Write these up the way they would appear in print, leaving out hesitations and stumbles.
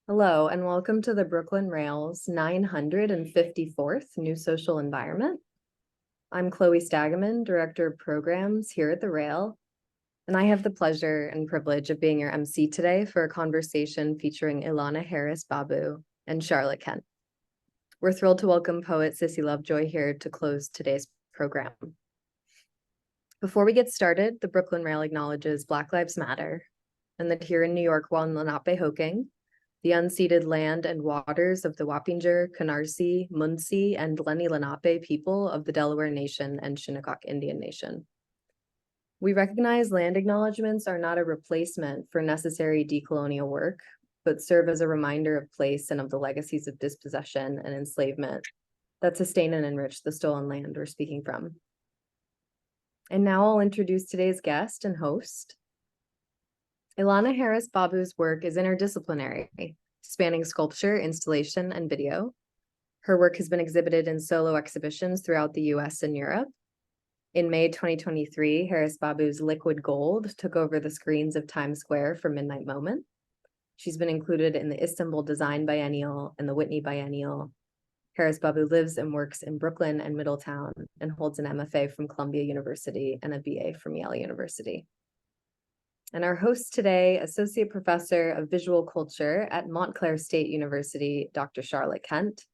Hello, and welcome to the Brooklyn Rail's 954th New Social Environment. I'm Chloe Stagaman, Director of Programs here at the Rail, and I have the pleasure and privilege of being your MC today for a conversation featuring Ilana Harris-Babou and Charlotte Kent. We're thrilled to welcome poet Sissi LoveJoy here to close today's program. Before we get started, the Brooklyn Rail acknowledges Black Lives Matter, and that here in New York, while Lenape-Hoking, the unceded land and waters of the Wappinger, Canarsie, Munsee, and Lenni Lenape people of the Delaware Nation and Shinnecock Indian Nation. We recognize land acknowledgements are not a replacement for necessary decolonial work, but serve as a reminder of place and of the legacies of dispossession and enslavement that sustain and enrich the stolen land we're speaking from. And now I'll introduce today's guest and host. Ilana Harris-Babou's work is interdisciplinary, spanning sculpture, installation, and video. Her work has been exhibited in solo exhibitions throughout the US and Europe. In May 2023, Harris-Babou's Liquid Gold took over the screens of Times Square for Midnight Moment. She's been included in the Istanbul Design Biennial and the Whitney Biennial. Harris-Babou lives and works in Brooklyn and Middletown and holds an MFA from Columbia University and a BA from Yale University. And our host today, Associate Professor of Visual Culture at Montclair State University, Dr. Charlotte Kent,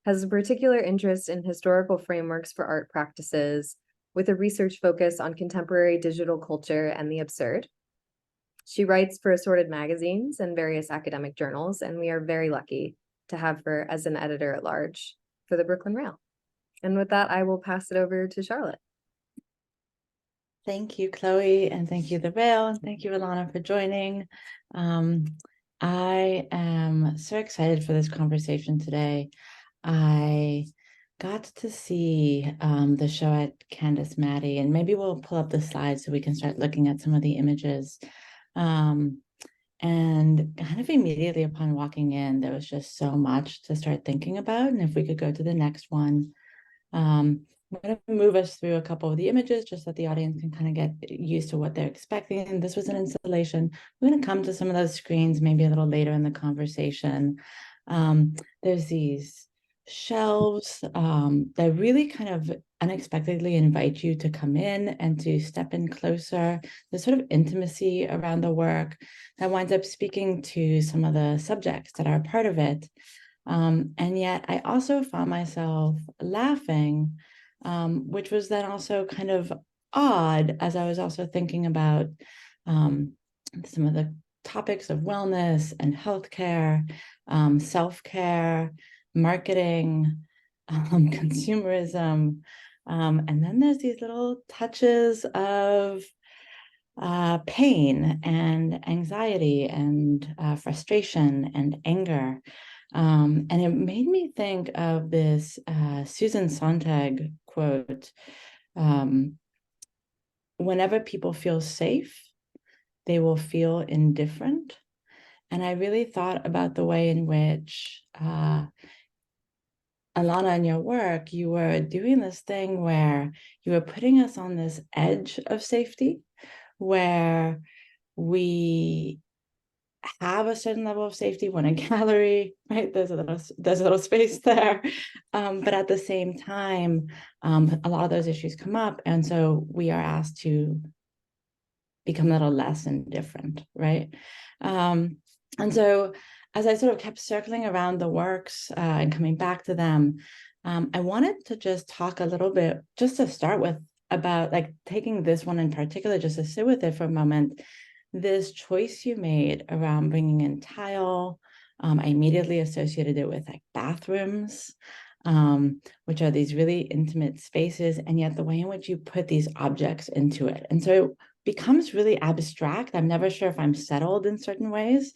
has a particular interest in historical frameworks for art practices with a research focus on contemporary digital culture and the absurd. She writes for assorted magazines and various academic journals, and we are very lucky to have her as an editor at large for the Brooklyn Rail. And with that, I will pass it over to Charlotte. Thank you, Chloe, and thank you, The Rail, and thank you, Ilana, for joining. I am so excited for this conversation today. I got to see the show at Candace Maddie, and maybe we'll pull up the slides so we can start looking at some of the images. And kind of immediately upon walking in, there was just so much to start thinking about. And if we could go to the next one. I'm going to move us through a couple of the images just so that the audience can kind of get used to what they're expecting. And this was an installation. We're going to come to some of those screens maybe a little later in the conversation. There's these shelves that really kind of unexpectedly invite you to come in and to step in closer. There's sort of intimacy around the work that winds up speaking to some of the subjects that are a part of it. And yet I also found myself laughing, which was then also kind of odd as I was also thinking about some of the topics of wellness and healthcare, self-care, marketing, consumerism. And then there's these little touches of pain and anxiety and frustration and anger. And it made me think of this Susan Sontag quote, whenever people feel safe, they will feel indifferent. And I really thought about the way in which, Ilana, in your work, you were doing this thing where you were putting us on this edge of safety, where we have a certain level of safety when a gallery, right? There's a little space there, but at the same time, a lot of those issues come up, and so we are asked to become a little less indifferent, right? And so, as I sort of kept circling around the works and coming back to them, I wanted to just talk a little bit, just to start with, about like taking this one in particular, just to sit with it for a moment. This choice you made around bringing in tile, I immediately associated it with like bathrooms, which are these really intimate spaces, and yet the way in which you put these objects into it. And so it becomes really abstract. I'm never sure if I'm settled in certain ways.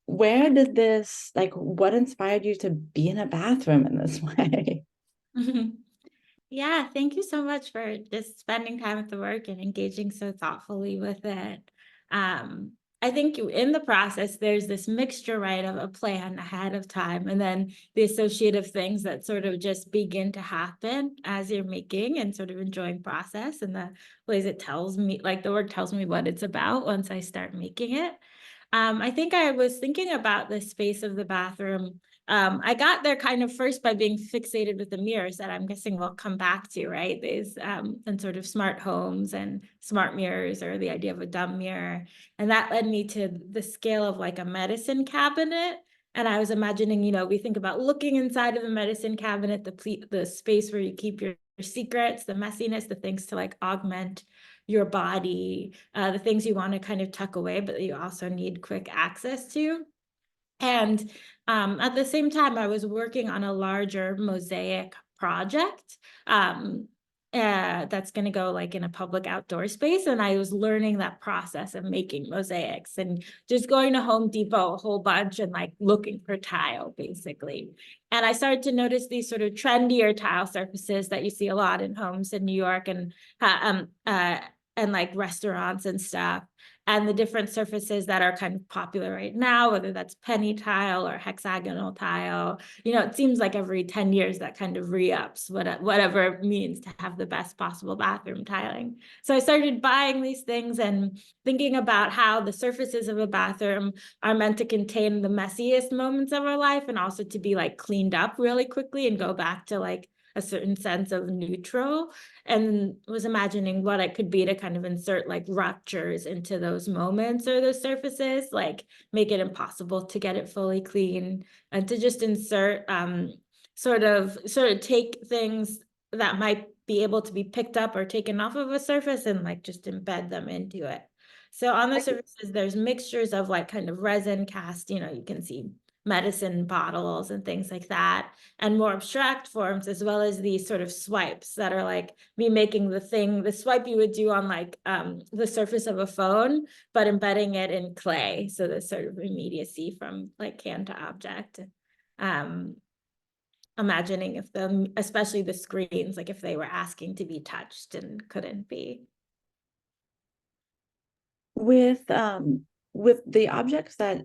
Where did this, like, what inspired you to be in a bathroom in this way? Yeah, thank you so much for just spending time with the work and engaging so thoughtfully with it. I think in the process, there's this mixture, right, of a plan ahead of time and then the associative things that sort of just begin to happen as you're making and sort of enjoying process and the ways it tells me, like the work tells me what it's about once I start making it. I think I was thinking about the space of the bathroom. I got there kind of first by being fixated with the mirrors that I'm guessing we'll come back to, right? These and sort of smart homes and smart mirrors, or the idea of a dumb mirror. And that led me to the scale of like a medicine cabinet. And I was imagining, we think about looking inside of a medicine cabinet, the space where you keep your secrets, the messiness, the things to like augment your body, the things you want to kind of tuck away, but you also need quick access to. And at the same time, I was working on a larger mosaic project that's going to go like in a public outdoor space. And I was learning that process of making mosaics and just going to Home Depot a whole bunch and like looking for tile, basically. And I started to notice these sort of trendier tile surfaces that you see a lot in homes in New York and like restaurants and stuff. And the different surfaces that are kind of popular right now, whether that's penny tile or hexagonal tile, it seems like every 10 years that kind of re-ups whatever it means to have the best possible bathroom tiling. So I started buying these things and thinking about how the surfaces of a bathroom are meant to contain the messiest moments of our life and also to be like cleaned up really quickly and go back to like a certain sense of neutral, and was imagining what it could be to kind of insert like ruptures into those moments or those surfaces, like make it impossible to get it fully clean, and to just insert sort of take things that might be able to be picked up or taken off of a surface and like just embed them into it. So on the surfaces, there's mixtures of like kind of resin cast, you can see medicine bottles and things like that, and more abstract forms, as well as these sort of swipes that are like me making the swipe you would do on like the surface of a phone, but embedding it in clay. So the sort of immediacy from like hand to object. Imagining especially the screens, like if they were asking to be touched and couldn't be. With the objects that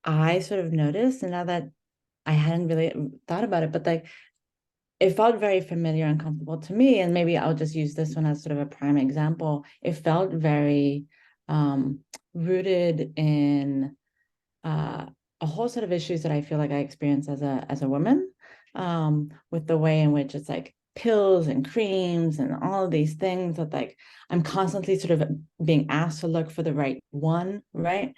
I sort of noticed, and now that I hadn't really thought about it, but like it felt very familiar and comfortable to me. And maybe I'll just use this one as sort of a prime example. It felt very rooted in a whole set of issues that I feel like I experienced as a woman, with the way in which it's like pills and creams and all of these things that like I'm constantly sort of being asked to look for the right one, right?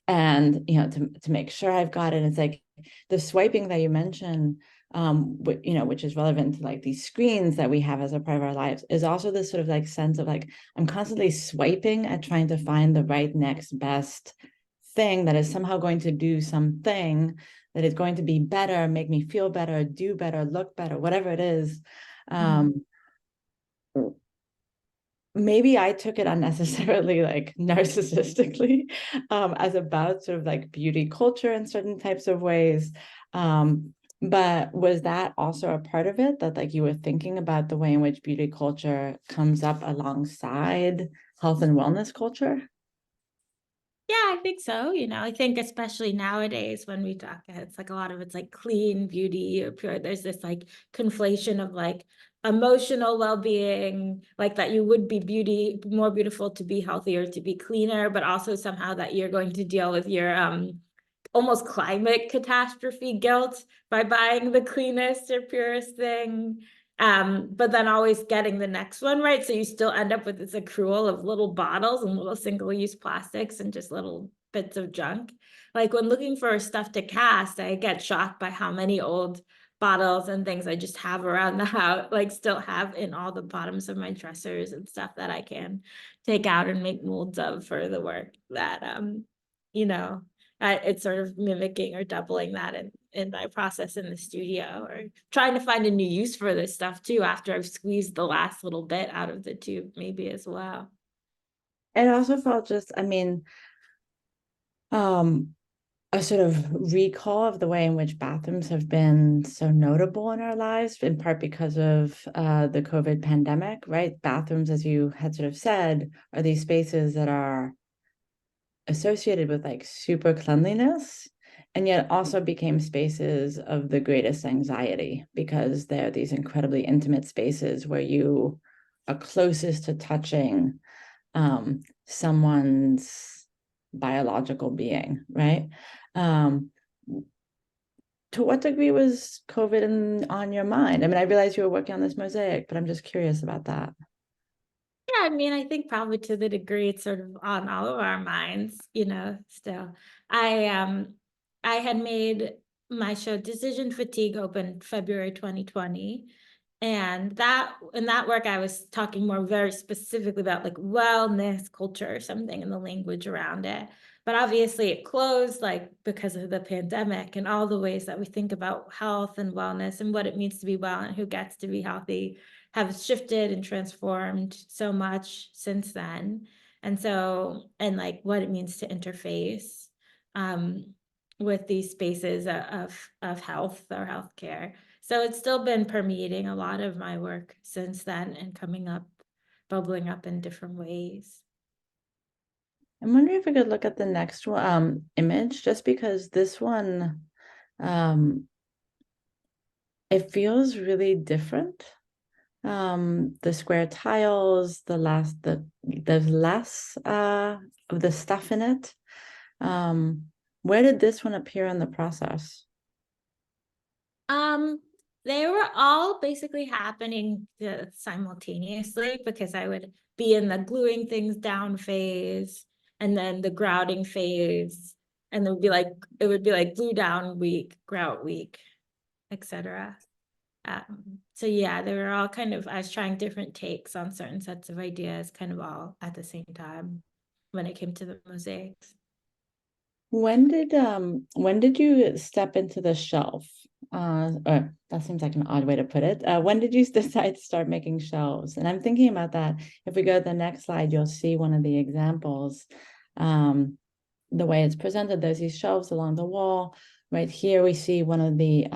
And to make sure I've got it. It's like the swiping that you mentioned, which is relevant to like these screens that we have as a part of our lives, is also this sort of like sense of like I'm constantly swiping at trying to find the right next best thing that is somehow going to do something that is going to be better, make me feel better, do better, look better, whatever it is. Maybe I took it unnecessarily like narcissistically, as about sort of like beauty culture in certain types of ways. But was that also a part of it, that like you were thinking about the way in which beauty culture comes up alongside health and wellness culture? Yeah, I think so. I think especially nowadays when we talk, it's like a lot of it's like clean beauty or pure. There's this like conflation of like emotional well-being, like that you would be more beautiful to be healthier, to be cleaner, but also somehow that you're going to deal with your almost climate catastrophe guilt by buying the cleanest or purest thing. But then always getting the next one, right? So you still end up with this accrual of little bottles and little single-use plastics and just little bits of junk. Like when looking for stuff to cast, I get shocked by how many old bottles and things I just have around the house, like still have in all the bottoms of my dressers and stuff that I can take out and make molds of for the work that, it's sort of mimicking or doubling that in my process in the studio, or trying to find a new use for this stuff too after I've squeezed the last little bit out of the tube maybe as well. It also felt just, I mean, a sort of recall of the way in which bathrooms have been so notable in our lives, in part because of the COVID pandemic, right? Bathrooms, as you had sort of said, are these spaces that are associated with like super cleanliness, and yet also became spaces of the greatest anxiety because they're these incredibly intimate spaces where you are closest to touching someone's biological being, right? To what degree was COVID on your mind? I mean, I realized you were working on this mosaic, but I'm just curious about that. Yeah, I mean, I think probably to the degree it's sort of on all of our minds, still. I had made my show Decision Fatigue open February 2020. And in that work, I was talking more very specifically about like wellness culture or something and the language around it. But obviously it closed like because of the pandemic, and all the ways that we think about health and wellness and what it means to be well and who gets to be healthy have shifted and transformed so much since then. And like what it means to interface with these spaces of health or healthcare. So it's still been permeating a lot of my work since then and bubbling up in different ways. I'm wondering if we could look at the next one, image, just because this one, it feels really different. The square tiles, there's less of the stuff in it. Where did this one appear in the process? They were all basically happening simultaneously, because I would be in the gluing things down phase and then the grouting phase, and it would be like glue down week, grout week, etc. So yeah, they were all kind of, I was trying different takes on certain sets of ideas kind of all at the same time when it came to the mosaics. When did you step into the shelf? Or that seems like an odd way to put it. When did you decide to start making shelves? And I'm thinking about that. If we go to the next slide, you'll see one of the examples. The way it's presented, there's these shelves along the wall. Right here, we see one of the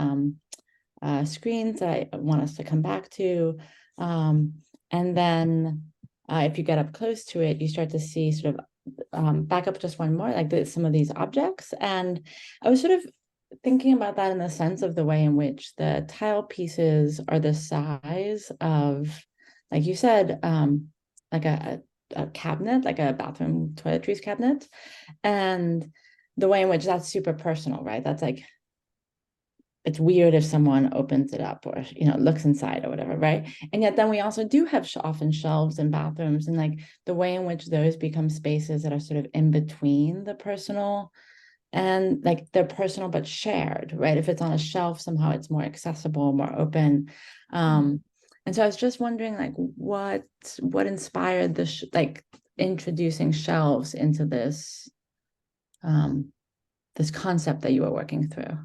screens that I want us to come back to. And then if you get up close to it, you start to see sort of back up just one more, like some of these objects. And I was sort of thinking about that in the sense of the way in which the tile pieces are the size of, like you said, like a cabinet, like a bathroom toiletries cabinet. And the way in which that's super personal, right? That's like, it's weird if someone opens it up or, looks inside or whatever, right? And yet then we also do have often shelves in bathrooms, and like the way in which those become spaces that are sort of in between the personal and like they're personal but shared, right? If it's on a shelf, somehow it's more accessible, more open. And so I was just wondering, like, what inspired like introducing shelves into this this concept that you were working through?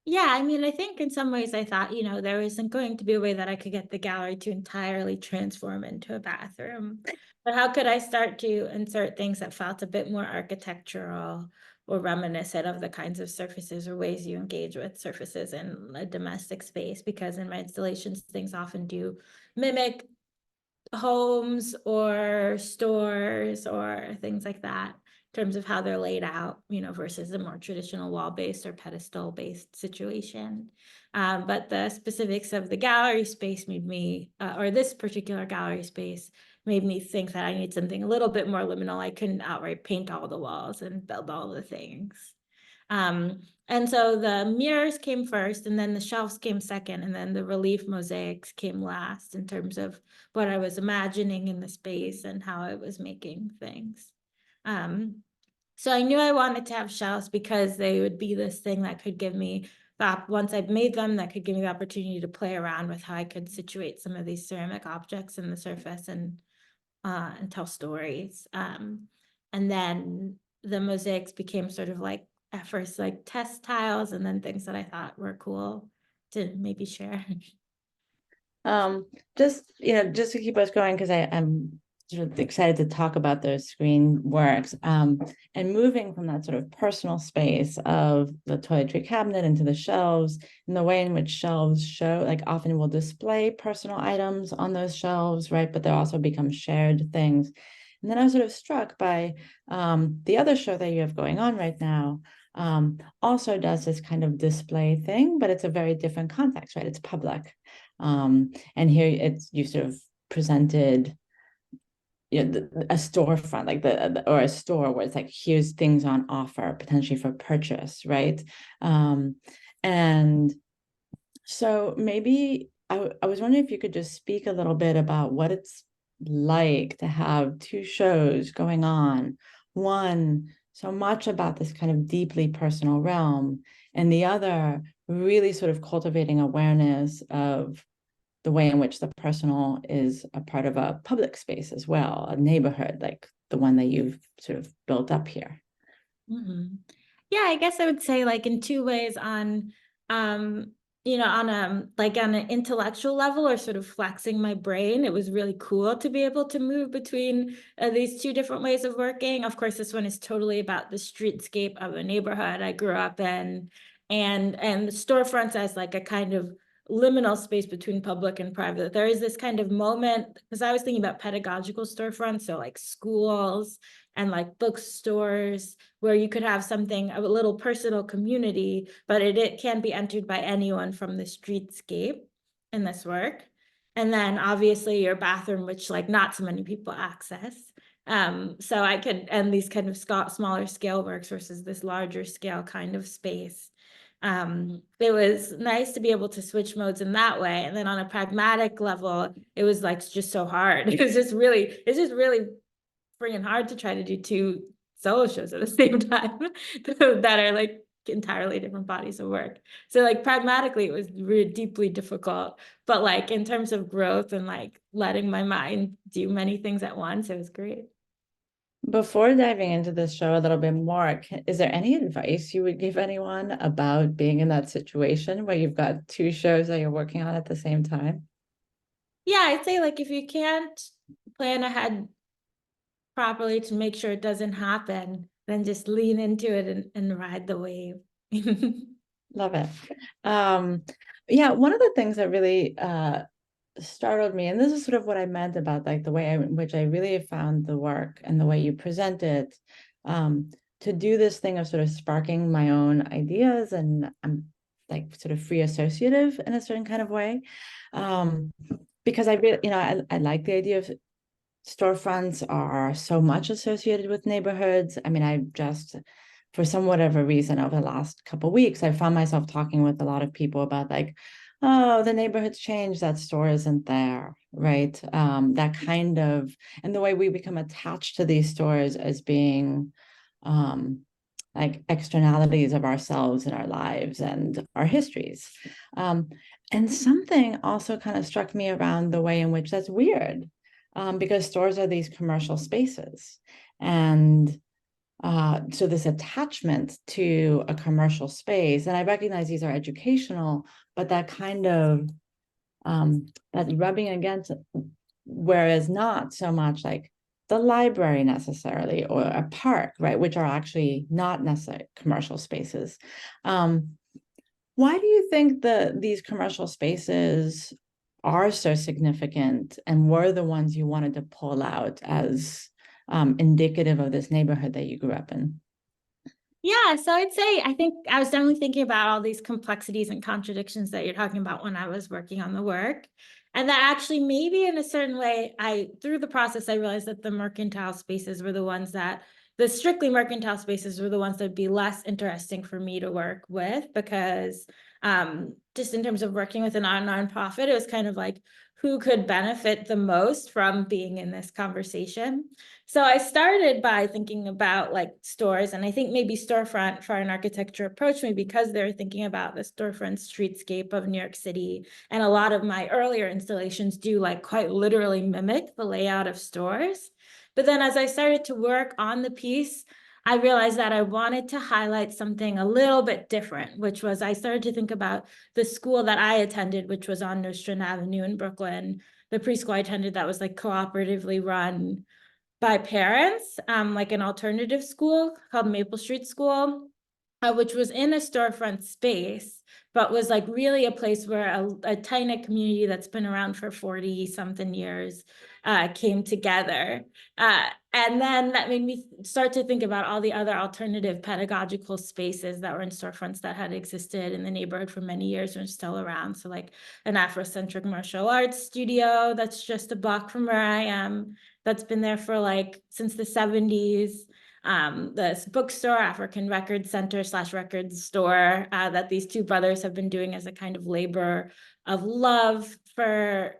Yeah, I mean, I think in some ways I thought, there isn't going to be a way that I could get the gallery to entirely transform into a bathroom. But how could I start to insert things that felt a bit more architectural or reminiscent of the kinds of surfaces or ways you engage with surfaces in a domestic space? Because in my installations, things often do mimic homes or stores or things like that, in terms of how they're laid out, versus a more traditional wall-based or pedestal-based situation. But the specifics of the gallery space made me, or this particular gallery space, made me think that I need something a little bit more liminal. I couldn't outright paint all the walls and build all the things. And so the mirrors came first, and then the shelves came second, and then the relief mosaics came last in terms of what I was imagining in the space and how I was making things. So I knew I wanted to have shelves because they would be this thing that could give me, once I've made them, that could give me the opportunity to play around with how I could situate some of these ceramic objects in the surface and tell stories. And then the mosaics became sort of like, at first, like test tiles, and then things that I thought were cool to maybe share. Just to keep us going, because I'm sort of excited to talk about those screen works, and moving from that sort of personal space of the toiletry cabinet into the shelves, and the way in which shelves show, like often will display personal items on those shelves, right? But they also become shared things. And then I was sort of struck by the other show that you have going on right now. Also does this kind of display thing, but it's a very different context, right? It's public. And here you sort of presented a storefront, like or a store where it's like, here's things on offer potentially for purchase, right? And so maybe I was wondering if you could just speak a little bit about what it's like to have two shows going on, one so much about this kind of deeply personal realm, and the other really sort of cultivating awareness of the way in which the personal is a part of a public space as well, a neighborhood like the one that you've sort of built up here. Mm-hmm. Yeah, I guess I would say like in two ways on, on an intellectual level or sort of flexing my brain. It was really cool to be able to move between these two different ways of working. Of course, this one is totally about the streetscape of a neighborhood I grew up in, and the storefronts as like a kind of liminal space between public and private. There is this kind of moment, because I was thinking about pedagogical storefronts, so like schools and like bookstores, where you could have something, a little personal community, but it can be entered by anyone from the streetscape in this work. And then obviously your bathroom, which like not so many people access. So I could, and these kind of smaller scale works versus this larger scale kind of space. It was nice to be able to switch modes in that way. And then on a pragmatic level, it was like just so hard. It's just really freaking hard to try to do two solo shows at the same time that are like entirely different bodies of work. So like pragmatically, it was really deeply difficult, but like in terms of growth and like letting my mind do many things at once, it was great. Before diving into this show a little bit more, is there any advice you would give anyone about being in that situation where you've got two shows that you're working on at the same time? Yeah, I'd say like if you can't plan ahead properly to make sure it doesn't happen, then just lean into it and ride the wave. Love it. Yeah, one of the things that really startled me, and this is sort of what I meant about like the way in which I really found the work and the way you present it, to do this thing of sort of sparking my own ideas, and I'm like sort of free associative in a certain kind of way, because I really, I like the idea of storefronts are so much associated with neighborhoods. I mean, I just, for some whatever reason, over the last couple of weeks, I found myself talking with a lot of people about like, oh, the neighborhood's changed, that store isn't there, right? That kind of, and the way we become attached to these stores as being like externalities of ourselves and our lives and our histories. And something also kind of struck me around the way in which that's weird, because stores are these commercial spaces. And so this attachment to a commercial space, and I recognize these are educational, but that kind of that rubbing against it, whereas not so much like the library necessarily or a park, right, which are actually not necessarily commercial spaces. Why do you think these commercial spaces are so significant and were the ones you wanted to pull out as indicative of this neighborhood that you grew up in? Yeah, so I'd say I think I was definitely thinking about all these complexities and contradictions that you're talking about when I was working on the work. And that actually maybe in a certain way, through the process, I realized that the mercantile spaces were the ones that, the strictly mercantile spaces were the ones that would be less interesting for me to work with, because just in terms of working with a nonprofit, it was kind of like, who could benefit the most from being in this conversation? So I started by thinking about like stores, and I think maybe storefront for an architecture approached me because they're thinking about the storefront streetscape of New York City. And a lot of my earlier installations do like quite literally mimic the layout of stores. But then as I started to work on the piece, I realized that I wanted to highlight something a little bit different, which was I started to think about the school that I attended, which was on Nostrand Avenue in Brooklyn, the preschool I attended that was like cooperatively run by parents, like an alternative school called Maple Street School, which was in a storefront space, but was like really a place where a tight-knit community that's been around for 40 something years came together. And then that made me start to think about all the other alternative pedagogical spaces that were in storefronts that had existed in the neighborhood for many years and are still around. So like an Afrocentric martial arts studio that's just a block from where I am. that's been there for like since the 70s. This bookstore, African Record Center / record store, that these two brothers have been doing as a kind of labor of love for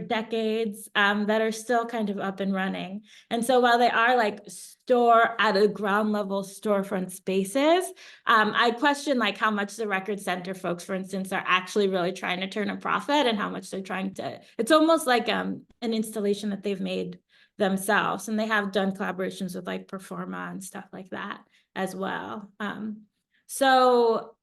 decades, that are still kind of up and running. And so while they are like store at a ground level storefront spaces, I question like how much the Record Center folks, for instance, are actually really trying to turn a profit and how much they're trying to, it's almost like an installation that they've made themselves, and they have done collaborations with like Performa and stuff like that as well. So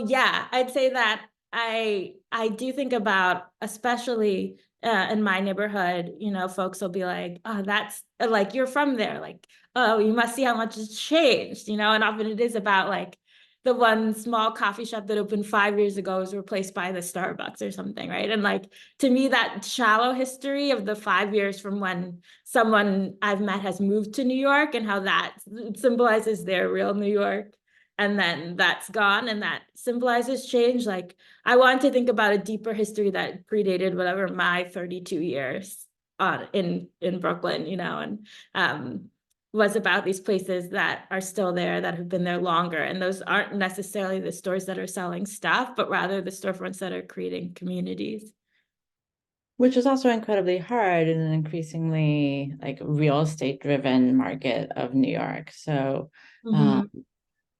yeah, I'd say that I do think about, especially in my neighborhood, you know, folks will be like, oh, that's like, you're from there, like, oh, you must see how much it's changed, you know. And often it is about like the one small coffee shop that opened 5 years ago was replaced by the Starbucks or something, right? And like, to me, that shallow history of the 5 years from when someone I've met has moved to New York and how that symbolizes their real New York, and then that's gone, and that symbolizes change. Like, I want to think about a deeper history that predated whatever my 32 years in Brooklyn, you know, and was about these places that are still there, that have been there longer. And those aren't necessarily the stores that are selling stuff, but rather the storefronts that are creating communities. Which is also incredibly hard in an increasingly like real estate driven market of New York. So,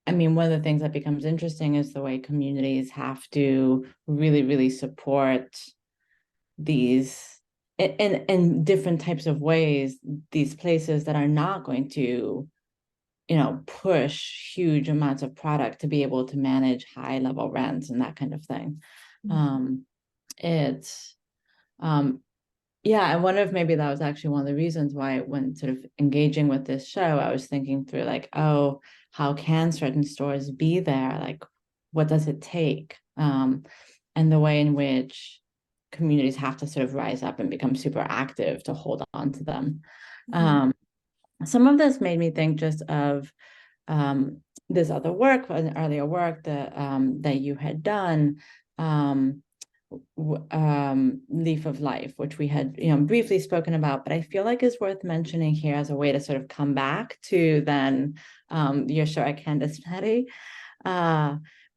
I mean, one of the things that becomes interesting is the way communities have to really, really support these in different types of ways, these places that are not going to, you know, push huge amounts of product to be able to manage high level rents and that kind of thing. Yeah, I wonder if maybe that was actually one of the reasons why, when sort of engaging with this show, I was thinking through like, oh, how can certain stores be there? Like, what does it take? And the way in which communities have to sort of rise up and become super active to hold on to them. Some of this made me think just of this other work, an earlier work that you had done, Leaf of Life, which we had, you know, briefly spoken about, but I feel like is worth mentioning here as a way to sort of come back to then your show at Candace Maddie,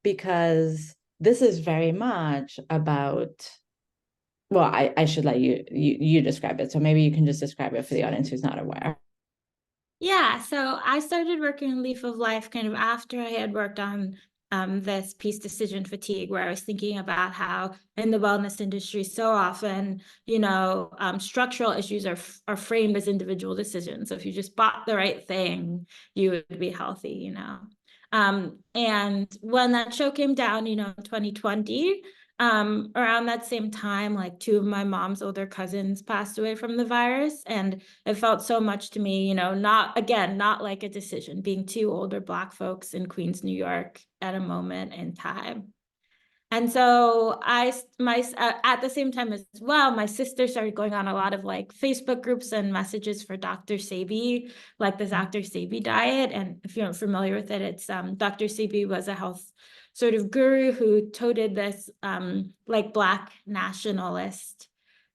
because this is very much about, well, I should let you describe it. So maybe you can just describe it for the audience who's not aware. Yeah, so I started working on Leaf of Life kind of after I had worked on this piece, Decision Fatigue, where I was thinking about how in the wellness industry, so often, you know, structural issues are framed as individual decisions. So if you just bought the right thing, you would be healthy, you know. And when that show came down, you know, in 2020, around that same time, like 2 of my mom's older cousins passed away from the virus. And it felt so much to me, you know, not like a decision, being 2 older Black folks in Queens, New York at a moment in time. And so at the same time as well, my sister started going on a lot of like Facebook groups and messages for Dr. Sebi, like the Dr. Sebi diet. And if you're not familiar with it, it's Dr. Sebi was a health sort of guru who toted this like Black nationalist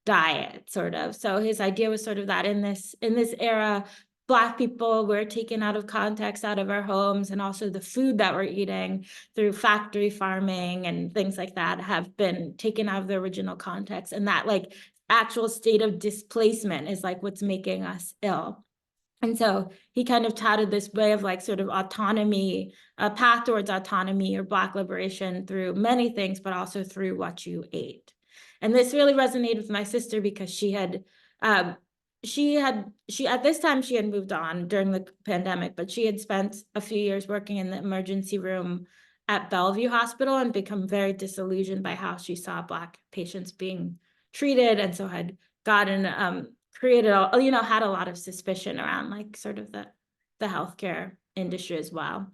diet, sort of. So his idea was sort of that in this era, Black people were taken out of context, out of our homes, and also the food that we're eating through factory farming and things like that have been taken out of the original context. And that like actual state of displacement is like what's making us ill. And so he kind of touted this way of like sort of autonomy, a path towards autonomy or Black liberation through many things, but also through what you ate. And this really resonated with my sister because she at this time she had moved on during the pandemic, but she had spent a few years working in the emergency room at Bellevue Hospital and become very disillusioned by how she saw Black patients being treated, and so had gotten had a lot of suspicion around like sort of the healthcare industry as well.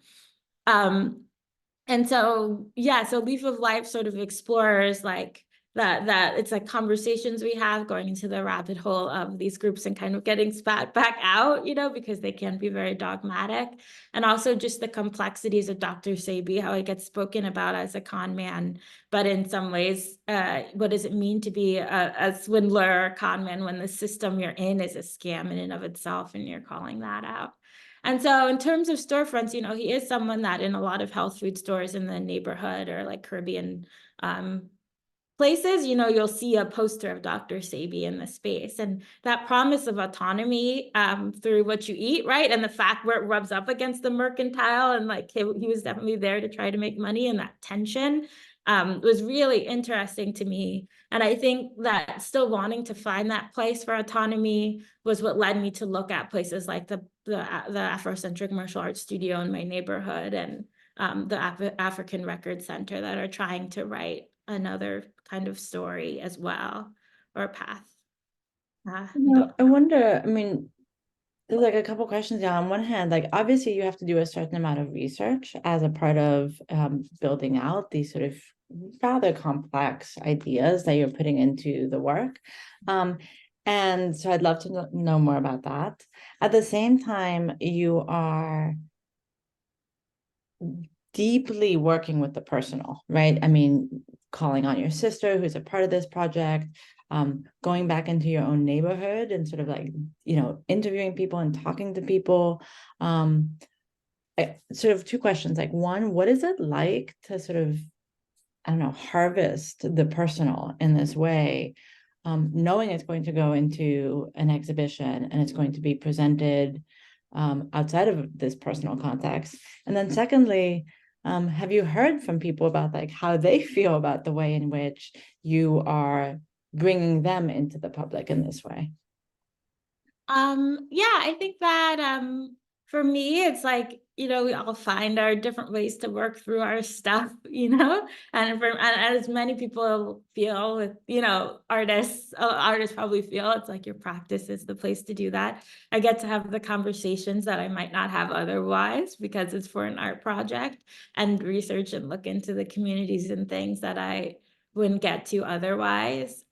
And so, yeah, so Leaf of Life sort of explores like that it's like conversations we have going into the rabbit hole of these groups and kind of getting spat back out, because they can be very dogmatic. And also just the complexities of Dr. Sebi, how it gets spoken about as a con man, but in some ways, what does it mean to be a swindler or con man when the system you're in is a scam in and of itself, and you're calling that out? And so in terms of storefronts, he is someone that in a lot of health food stores in the neighborhood or like Caribbean places, you'll see a poster of Dr. Sebi in the space, and that promise of autonomy through what you eat, right? And the fact where it rubs up against the mercantile, and like he was definitely there to try to make money, and that tension was really interesting to me. And I think that still wanting to find that place for autonomy was what led me to look at places like the Afrocentric Martial Arts Studio in my neighborhood, and the African Record Center, that are trying to write another kind of story as well, or path. I wonder, I mean, there's like a couple questions here. On one hand, like obviously you have to do a certain amount of research as a part of building out these sort of rather complex ideas that you're putting into the work. And so I'd love to know more about that. At the same time, you are deeply working with the personal, right? I mean, calling on your sister who's a part of this project, going back into your own neighborhood and sort of like, interviewing people and talking to people. Sort of two questions, like one, what is it like to sort of, I don't know, harvest the personal in this way, knowing it's going to go into an exhibition and it's going to be presented outside of this personal context? And then secondly, have you heard from people about like how they feel about the way in which you are bringing them into the public in this way? Yeah, I think that for me, it's like, we all find our different ways to work through our stuff, and as many people feel with, artists probably feel it's like your practice is the place to do that. I get to have the conversations that I might not have otherwise because it's for an art project, and research and look into the communities and things that I wouldn't get to otherwise.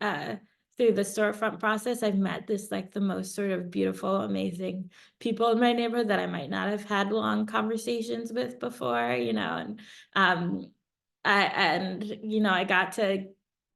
Through the storefront process, I've met the most sort of beautiful, amazing people in my neighborhood that I might not have had long conversations with before, and I got to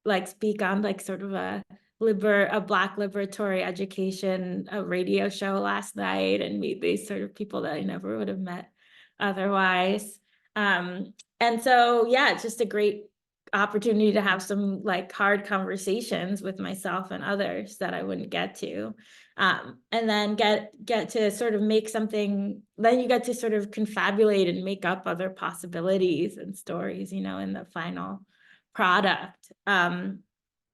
like speak on like sort of a Black liberatory education, a radio show last night, and meet these sort of people that I never would have met otherwise. And so, yeah, it's just a great opportunity to have some like hard conversations with myself and others that I wouldn't get to. And then get to sort of make something, then you get to sort of confabulate and make up other possibilities and stories, in the final product. I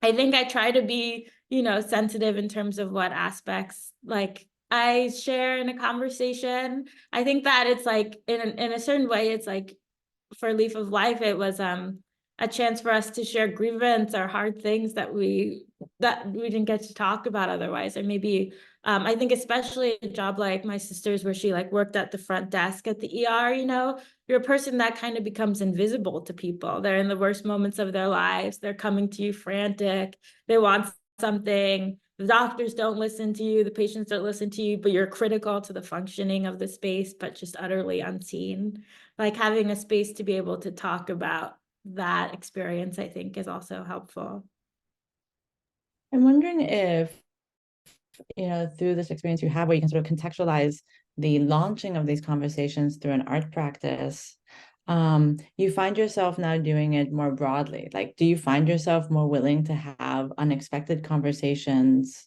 think I try to be, sensitive in terms of what aspects like I share in a conversation. I think that it's like in a certain way, it's like for Leaf of Life, it was a chance for us to share grievance or hard things that we didn't get to talk about otherwise. Or maybe I think especially a job like my sister's, where she like worked at the front desk at the ER, you're a person that kind of becomes invisible to people. They're in the worst moments of their lives. They're coming to you frantic. They want something. The doctors don't listen to you. The patients don't listen to you, but you're critical to the functioning of the space, but just utterly unseen. Like having a space to be able to talk about that experience, I think, is also helpful. I'm wondering if, through this experience you have where you can sort of contextualize the launching of these conversations through an art practice, you find yourself now doing it more broadly. Like, do you find yourself more willing to have unexpected conversations,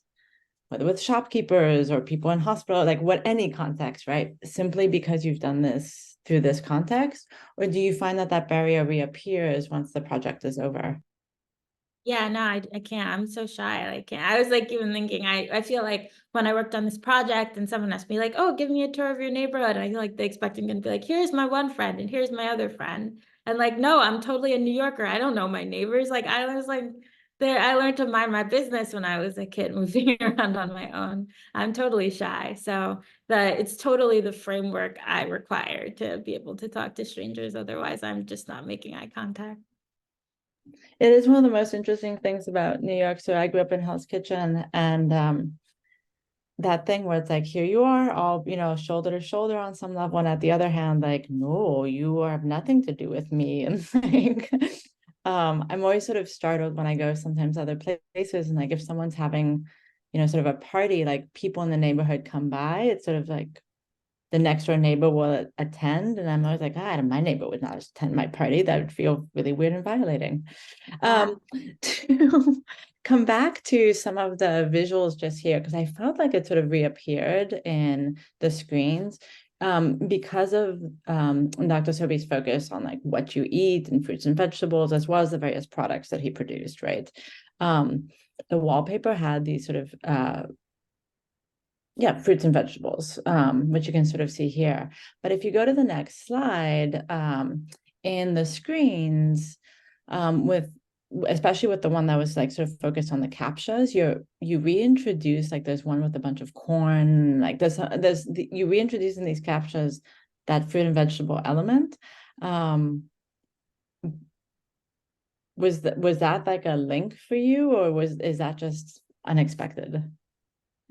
whether with shopkeepers or people in hospital, like any context, right? Simply because you've done this through this context? Or do you find that barrier reappears once the project is over? Yeah, no, I can't. I'm so shy. I can't. I was like even thinking, I feel like when I worked on this project and someone asked me like, oh, give me a tour of your neighborhood. And I feel like they expect I'm going to be like, here's my one friend and here's my other friend. And like, no, I'm totally a New Yorker. I don't know my neighbors. Like I was like, I learned to mind my business when I was a kid moving around on my own. I'm totally shy. So it's totally the framework I require to be able to talk to strangers. Otherwise, I'm just not making eye contact. It is one of the most interesting things about New York. So I grew up in Hell's Kitchen, and that thing where it's like, here you are, all, shoulder to shoulder on some level, and at the other hand, like, no, you have nothing to do with me. And like, I'm always sort of startled when I go sometimes other places, and like if someone's having, sort of a party, like people in the neighborhood come by, it's sort of like the next door neighbor will attend, and I'm always like, my neighbor would not attend my party. That would feel really weird and violating. To come back to some of the visuals just here, because I felt like it sort of reappeared in the screens because of Dr. Sobi's focus on like what you eat and fruits and vegetables, as well as the various products that he produced, right? The wallpaper had these sort of fruits and vegetables, which you can sort of see here. But if you go to the next slide, in the screens, especially with the one that was like sort of focused on the captchas, you reintroduce, like there's one with a bunch of corn, like you reintroduce in these captchas that fruit and vegetable element. Was that like a link for you, or is that just unexpected?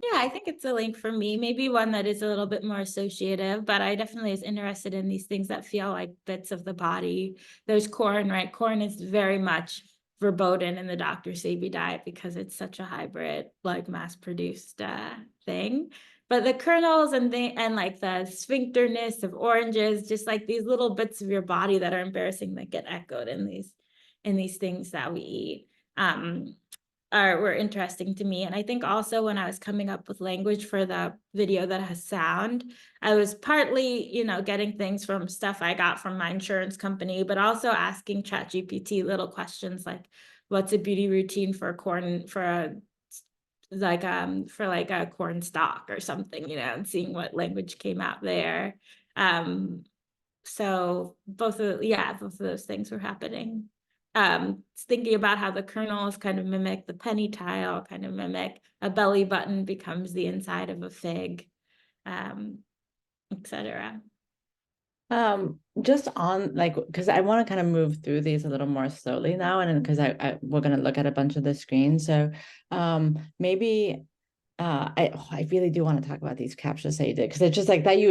Yeah, I think it's a link for me, maybe one that is a little bit more associative, but I definitely is interested in these things that feel like bits of the body. There's corn, right? Corn is very much verboten in the Dr. Sebi diet because it's such a hybrid, like mass-produced thing. But the kernels and like the sphincterness of oranges, just like these little bits of your body that are embarrassing that get echoed in these things that we eat. Were interesting to me. And I think also when I was coming up with language for the video that has sound, I was partly, getting things from stuff I got from my insurance company, but also asking ChatGPT little questions like, what's a beauty routine for corn, for a corn stalk or something, and seeing what language came out there. So both of those things were happening. Thinking about how the kernels kind of mimic the penny tile, kind of mimic a belly button becomes the inside of a fig, etc. Just on like, because I want to kind of move through these a little more slowly now, and because we're going to look at a bunch of the screens. So maybe I really do want to talk about these captchas that you did, because it's just like that you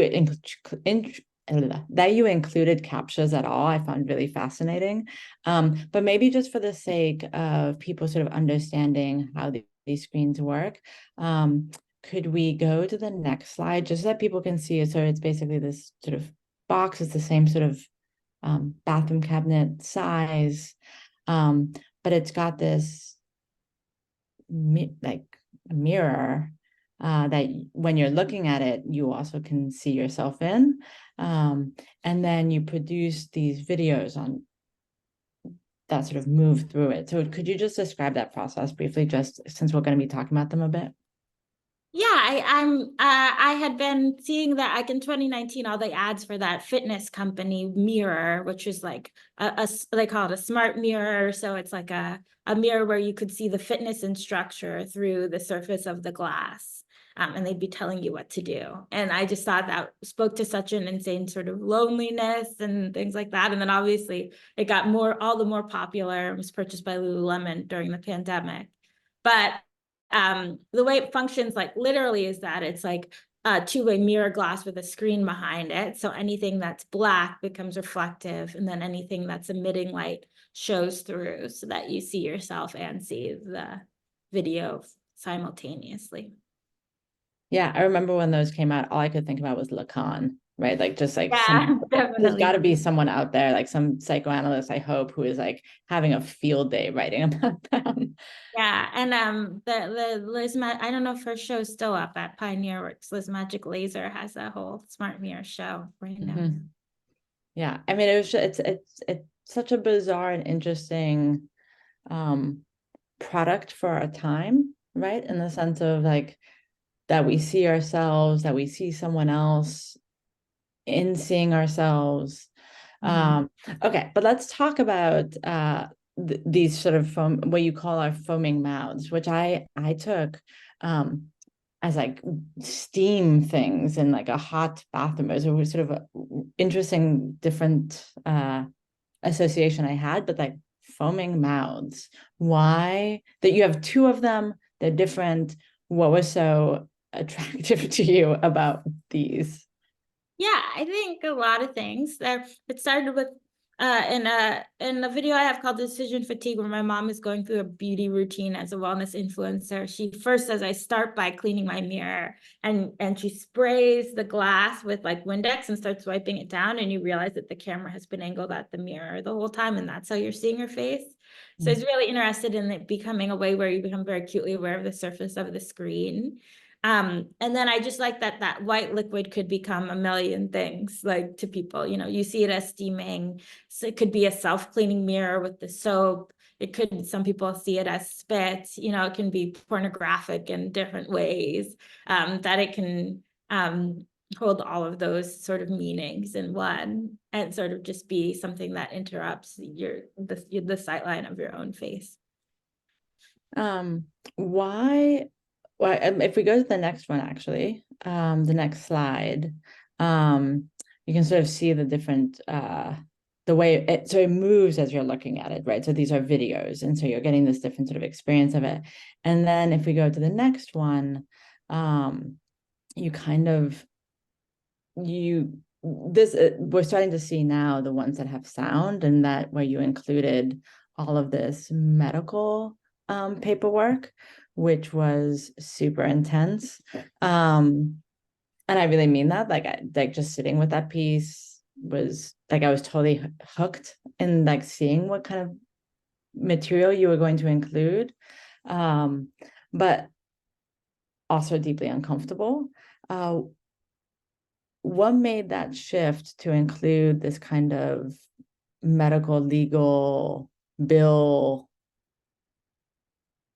included captchas at all, I found really fascinating. But maybe just for the sake of people sort of understanding how these screens work, could we go to the next slide just so that people can see it? So it's basically this sort of box. It's the same sort of bathroom cabinet size, but it's got this like a mirror that when you're looking at it, you also can see yourself in. And then you produce these videos on that sort of move through it. So could you just describe that process briefly, just since we're going to be talking about them a bit? Yeah, I had been seeing that like in 2019, all the ads for that fitness company Mirror, which is like they call it a smart mirror. So it's like a mirror where you could see the fitness instructor through the surface of the glass. And they'd be telling you what to do. And I just thought that spoke to such an insane sort of loneliness and things like that. And then obviously it got all the more popular and was purchased by Lululemon during the pandemic. But the way it functions like literally is that it's like a two-way mirror glass with a screen behind it. So anything that's black becomes reflective, and then anything that's emitting light shows through so that you see yourself and see the video simultaneously. Yeah, I remember when those came out, all I could think about was Lacan, right? Like just like Definitely. there's got to be someone out there, like some psychoanalyst, I hope, who is like having a field day writing about them. Yeah, and the Liz I don't know if her show's still up at Pioneer Works. Liz Magic Laser has a whole smart mirror show right now. Yeah, I mean, it's such a bizarre and interesting product for our time, right? In the sense of like that we see ourselves, that we see someone else in seeing ourselves. Okay, but let's talk about these sort of what you call our foaming mouths, which I took as like steam things in like a hot bathroom. It was sort of an interesting, different association I had, but like foaming mouths. Why that you have two of them, they're different. What was so attractive to you about these? Yeah, I think a lot of things. It started with in a video I have called Decision Fatigue, where my mom is going through a beauty routine as a wellness influencer. She first says, I start by cleaning my mirror, and she sprays the glass with like Windex and starts wiping it down, and you realize that the camera has been angled at the mirror the whole time, and that's how you're seeing her face. So I was really interested in it becoming a way where you become very acutely aware of the surface of the screen. And then I just like that white liquid could become a million things, like to people, you know, you see it as steaming. So it could be a self-cleaning mirror with the soap. It could, some people see it as spit, you know, it can be pornographic in different ways, that it can hold all of those sort of meanings in one, and sort of just be something that interrupts the sight line of your own face. Why, if we go to the next one, actually, the next slide, you can sort of see the different, the way it moves as you're looking at it, right? So these are videos, and so you're getting this different sort of experience of it. And then if we go to the next one, you kind of, we're starting to see now the ones that have sound, and that where you included all of this medical paperwork, which was super intense. And I really mean that, like just sitting with that piece was like, I was totally hooked in like seeing what kind of material you were going to include, but also deeply uncomfortable. What made that shift to include this kind of medical, legal, bill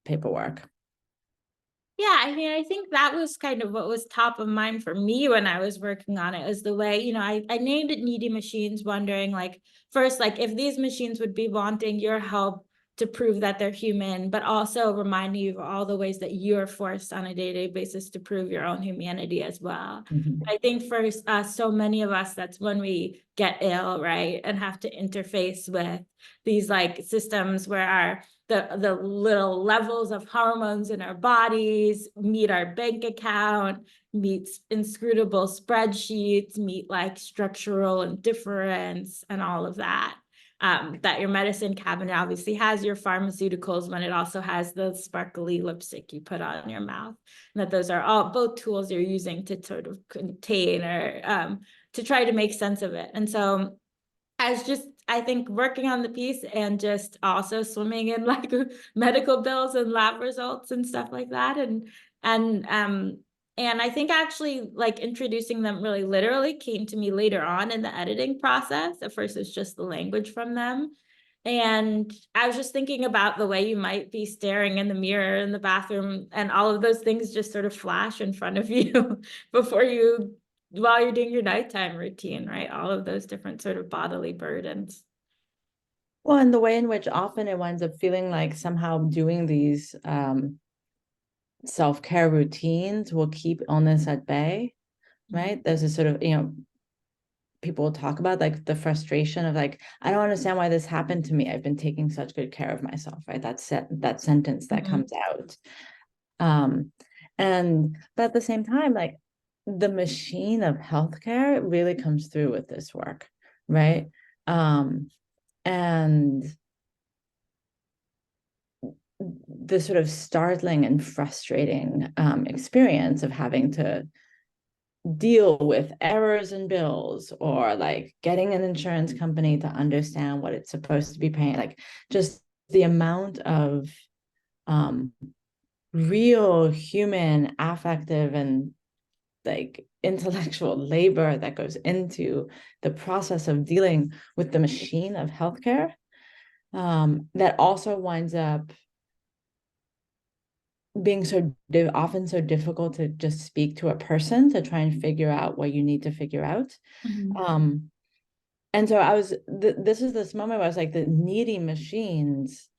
paperwork? Yeah, I mean, I think that was kind of what was top of mind for me when I was working on it, was the way, you know, I named it Needy Machines, wondering like, first, like if these machines would be wanting your help to prove that they're human, but also reminding you of all the ways that you're forced on a day-to-day basis to prove your own humanity as well. I think for so many of us, that's when we get ill, right? And have to interface with these like systems where the little levels of hormones in our bodies meet our bank account, meets inscrutable spreadsheets, meet like structural indifference and all of that. That your medicine cabinet obviously has your pharmaceuticals, when it also has the sparkly lipstick you put on your mouth, and that those are all both tools you're using to sort of contain or to try to make sense of it. And so as just, I think, working on the piece and just also swimming in like medical bills and lab results and stuff like that. And I think actually like introducing them really literally came to me later on in the editing process. At first it's just the language from them. And I was just thinking about the way you might be staring in the mirror in the bathroom, and all of those things just sort of flash in front of you while you're doing your nighttime routine, right? All of those different sort of bodily burdens. Well, and the way in which often it winds up feeling like somehow doing these self-care routines will keep illness at bay, right? There's a sort of, people talk about like the frustration of like, I don't understand why this happened to me. I've been taking such good care of myself, right? That sentence that comes out. But at the same time, like the machine of healthcare really comes through with this work, right? And the sort of startling and frustrating experience of having to deal with errors in bills, or like getting an insurance company to understand what it's supposed to be paying, like just the amount of real human affective and like intellectual labor that goes into the process of dealing with the machine of healthcare, that also winds up being often so difficult to just speak to a person to try and figure out what you need to figure out. And so I was, this is this moment where I was like, the needy machines,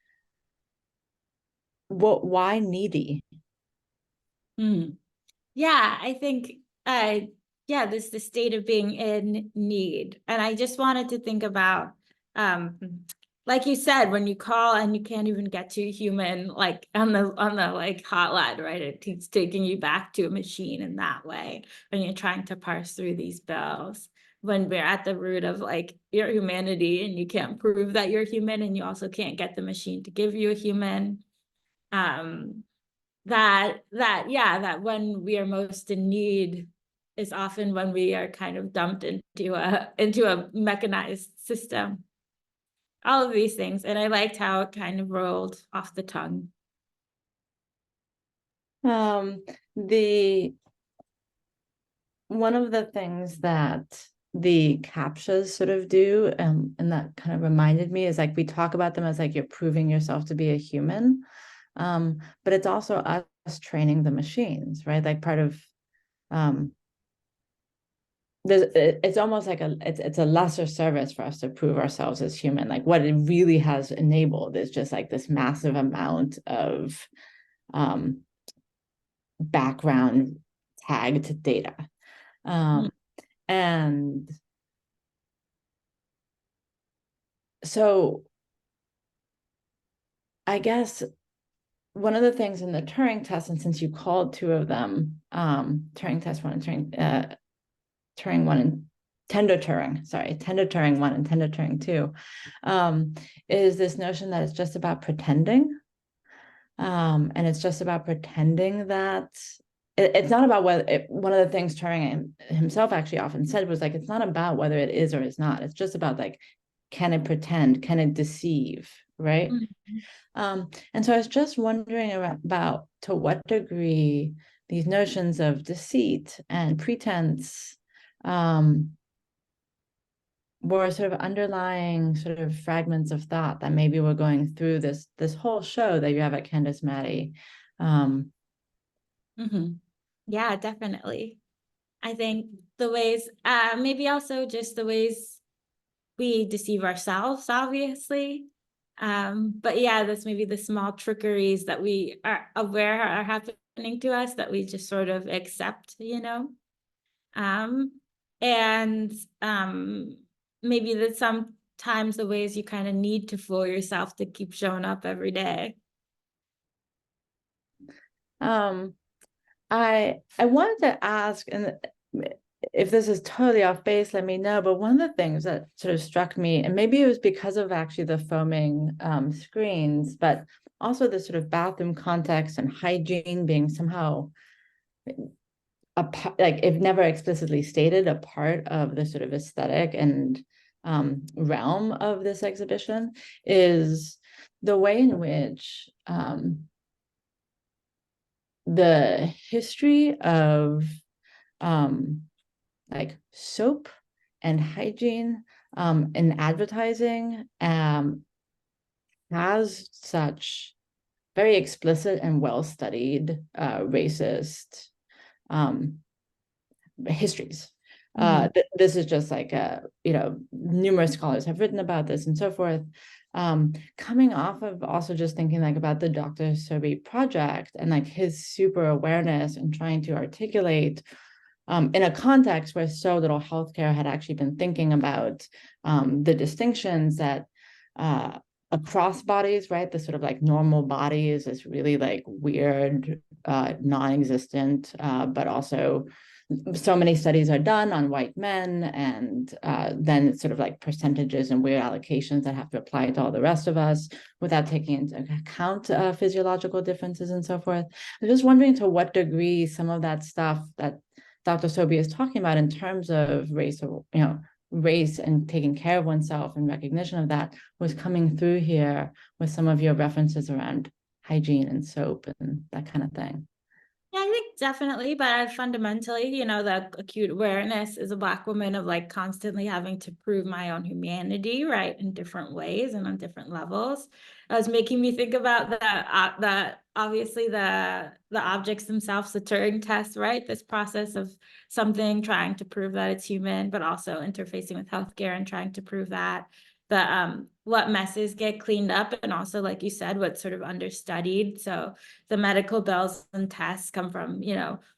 why needy? Yeah, I think, this the state of being in need. And I just wanted to think about like you said, when you call and you can't even get to a human, like on the like hotline, right? It keeps taking you back to a machine in that way when you're trying to parse through these bills. When we're at the root of like your humanity and you can't prove that you're human, and you also can't get the machine to give you a human. That when we are most in need is often when we are kind of dumped into a mechanized system. All of these things. And I liked how it kind of rolled off the tongue. The one of the things that the captchas sort of do, and that kind of reminded me, is like we talk about them as like you're proving yourself to be a human, but it's also us training the machines, right? Like part of it's almost like it's a lesser service for us to prove ourselves as human. Like what it really has enabled is just like this massive amount of background tagged data. And so I guess one of the things in the Turing test, and since you called two of them, Turing test 1 and Turing 1 and Tender Turing 1 and Tender Turing 2, is this notion that it's just about pretending. And it's just about pretending that it's not about whether one of the things Turing himself actually often said was like, it's not about whether it is or is not. It's just about like, can it pretend? Can it deceive? Right. And so I was just wondering about to what degree these notions of deceit and pretense were sort of underlying sort of fragments of thought that maybe we're going through this whole show that you have at Candace Matty. Yeah, definitely. I think the ways, maybe also just the ways we deceive ourselves, obviously. But yeah, that's maybe the small trickeries that we are aware are happening to us that we just sort of accept, and maybe that sometimes the ways you kind of need to fool yourself to keep showing up every day. I wanted to ask, and if this is totally off base, let me know. But one of the things that sort of struck me, and maybe it was because of actually the foaming screens, but also the sort of bathroom context and hygiene being somehow like if never explicitly stated, a part of the sort of aesthetic and realm of this exhibition, is the way in which the history of like soap and hygiene in advertising has such very explicit and well-studied racist histories. This is just like numerous scholars have written about this and so forth. Coming off of also just thinking like about the Dr. Serby project and like his super awareness and trying to articulate in a context where so little healthcare had actually been thinking about the distinctions that across bodies, right? The sort of like normal body is this really like weird, non-existent, but also so many studies are done on white men, and then it's sort of like percentages and weird allocations that have to apply to all the rest of us without taking into account physiological differences and so forth. I'm just wondering to what degree some of that stuff that Dr. Serby is talking about in terms of race, or race and taking care of oneself and recognition of that was coming through here with some of your references around hygiene and soap and that kind of thing. Yeah, I think definitely, but fundamentally, the acute awareness as a Black woman of like constantly having to prove my own humanity, right, in different ways and on different levels. It was making me think about the obviously the objects themselves, the Turing test, right? This process of something trying to prove that it's human, but also interfacing with healthcare and trying to prove that. What messes get cleaned up, and also, like you said, what's sort of understudied. So the medical bills and tests come from,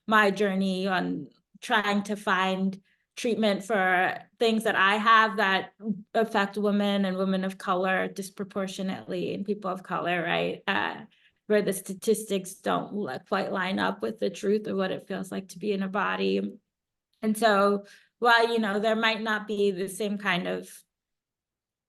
my journey on trying to find treatment for things that I have that affect women and women of color disproportionately, and people of color, right? Where the statistics don't quite line up with the truth of what it feels like to be in a body. And so while, you know, there might not be the same kind of,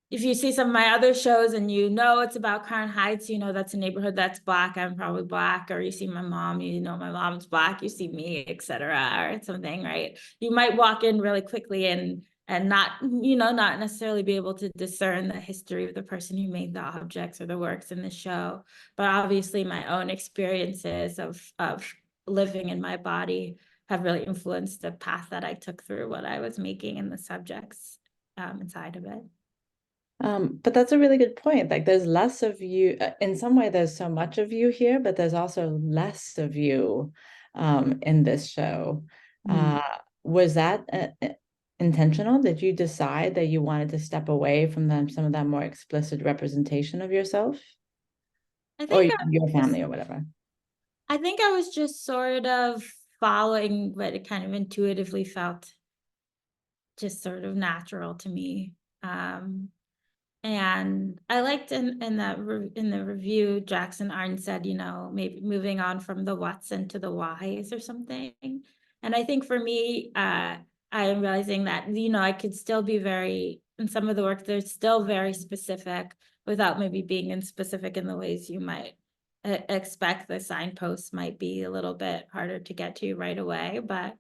if you see some of my other shows and you know it's about Crown Heights, you know that's a neighborhood that's Black, I'm probably Black, or you see my mom, you know my mom's Black, you see me, etc., or something, right? You might walk in really quickly and not, you know, not necessarily be able to discern the history of the person who made the objects or the works in the show. But obviously my own experiences of living in my body have really influenced the path that I took through what I was making and the subjects inside of it. But that's a really good point. Like there's less of you, in some way there's so much of you here, but there's also less of you in this show. Was that intentional? Did you decide that you wanted to step away from some of that more explicit representation of yourself? I Or think your family or whatever? I think I was just sort of following what it kind of intuitively felt just sort of natural to me. And I liked in the review, Jackson Arndt said, you know, maybe moving on from the what's into the whys or something. And I think for me, I am realizing that, you know, I could still be very, in some of the work, they're still very specific without maybe being in specific in the ways you might expect. The signposts might be a little bit harder to get to right away, but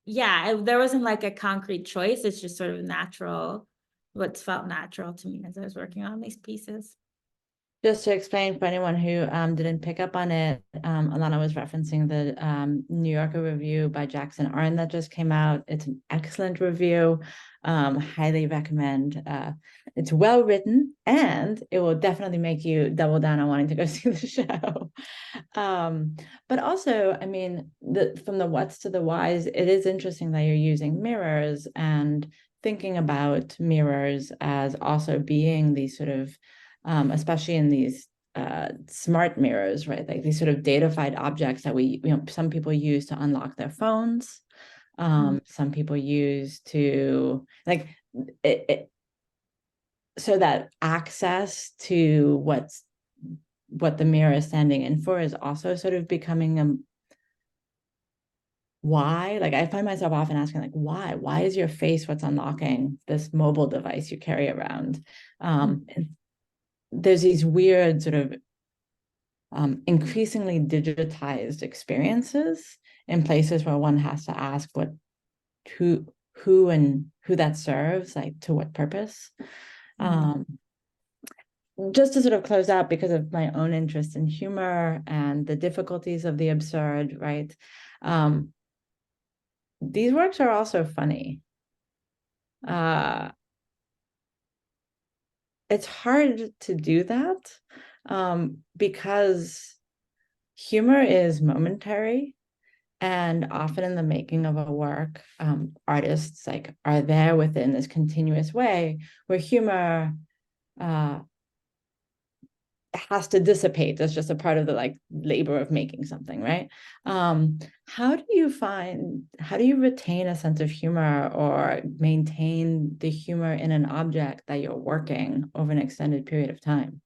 yeah, there wasn't like a concrete choice. It's just sort of natural, what's felt natural to me as I was working on these pieces. Just to explain for anyone who didn't pick up on it, Ilana was referencing the New Yorker review by Jackson Arndt that just came out. It's an excellent review. Highly recommend. It's well written, and it will definitely make you double down on wanting to go see the show. But also, I mean, from the what's to the whys, it is interesting that you're using mirrors and thinking about mirrors as also being these sort of especially in these smart mirrors, right? Like these sort of datafied objects that some people use to unlock their phones. Some people use to like so that access to what the mirror is standing in for is also sort of becoming why. Like I find myself often asking, like, why is your face what's unlocking this mobile device you carry around? There's these weird sort of increasingly digitized experiences in places where one has to ask who that serves, like to what purpose. Just to sort of close out, because of my own interest in humor and the difficulties of the absurd, right? These works are also funny. It's hard to do that because humor is momentary, and often in the making of a work, artists like are there within this continuous way where humor has to dissipate. That's just a part of the like labor of making something, right? How do you retain a sense of humor or maintain the humor in an object that you're working over an extended period of time?